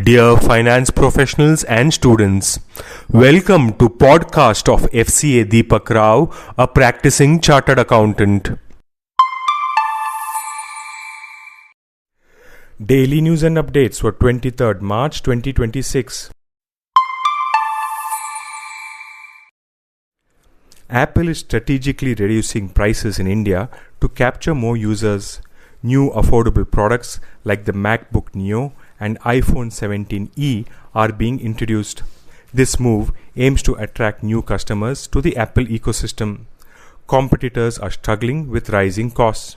Dear finance professionals and students, welcome to podcast of Fca Deepak Rao, a practicing chartered accountant. Daily news and updates for 23rd March 2026. Apple is strategically reducing prices in India to capture more users. New affordable products like the MacBook Neo and iPhone 17e are being introduced. This move aims to attract new customers to the Apple ecosystem. Competitors are struggling with rising costs.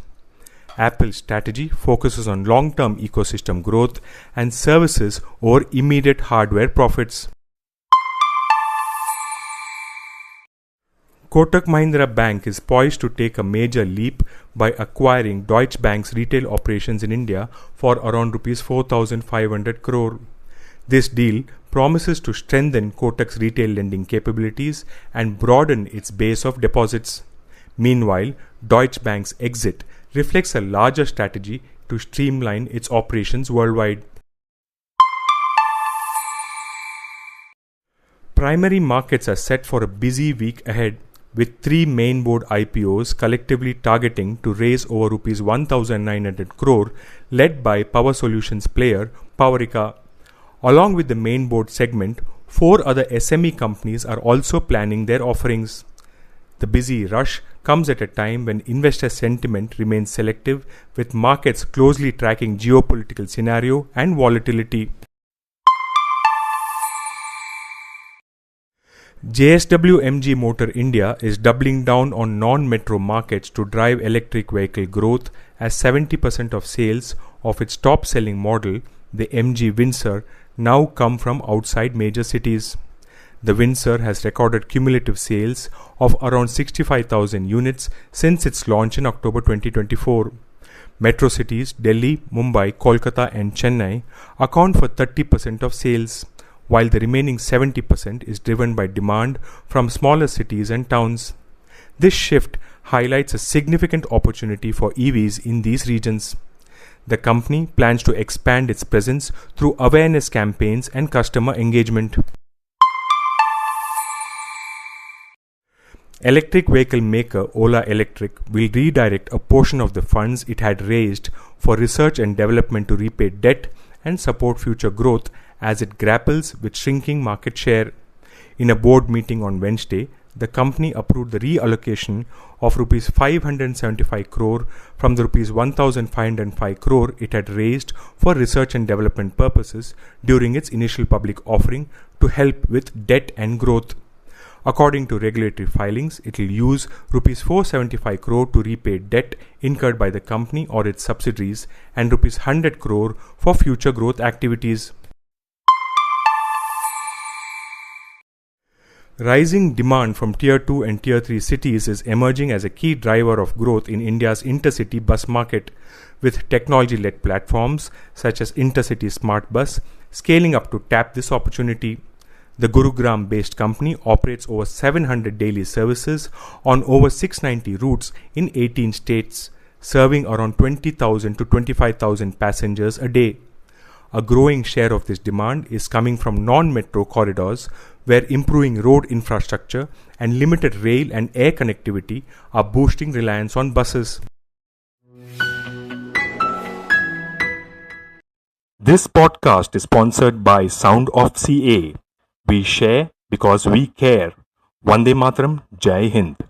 Apple's strategy focuses on long-term ecosystem growth and services over immediate hardware profits. Kotak Mahindra Bank is poised to take a major leap by acquiring Deutsche Bank's retail operations in India for around Rs 4,500 crore. This deal promises to strengthen Kotak's retail lending capabilities and broaden its base of deposits. Meanwhile, Deutsche Bank's exit reflects a larger strategy to streamline its operations worldwide. Primary markets are set for a busy week ahead, with three main board IPOs collectively targeting to raise over Rs 1,900 crore, led by power solutions player Fca. Along with the main board segment, four other SME companies are also planning their offerings. The busy rush comes at a time when investor sentiment remains selective, with markets closely tracking geopolitical scenario and volatility. JSW Motor India is doubling down on non-metro markets to drive electric vehicle growth, as 70% of sales of its top-selling model, the MG Windsor, now come from outside major cities. The Windsor has recorded cumulative sales of around 65,000 units since its launch in October 2024. Metro cities Delhi, Mumbai, Kolkata and Chennai account for 30% of sales, while the remaining 70% is driven by demand from smaller cities and towns. This shift highlights a significant opportunity for EVs in these regions. The company plans to expand its presence through awareness campaigns and customer engagement. Electric vehicle maker Ola Electric will redirect a portion of the funds it had raised for research and development to repay debt and support future growth as it grapples with shrinking market share. In a board meeting on Wednesday, the company approved the reallocation of Rs 575 crore from the Rs 1,505 crore it had raised for research and development purposes during its initial public offering to help with debt and growth. According to regulatory filings, it will use Rs 475 crore to repay debt incurred by the company or its subsidiaries and Rs 100 crore for future growth activities. Rising demand from Tier 2 and Tier 3 cities is emerging as a key driver of growth in India's intercity bus market, with technology-led platforms such as Intercity Smart Bus scaling up to tap this opportunity. The Gurugram-based company operates over 700 daily services on over 690 routes in 18 states, serving around 20,000 to 25,000 passengers a day. A growing share of this demand is coming from non-metro corridors, where improving road infrastructure and limited rail and air connectivity are boosting reliance on buses. This podcast is sponsored by Sound of CA. We share because we care. Vande Mataram, Jai Hind.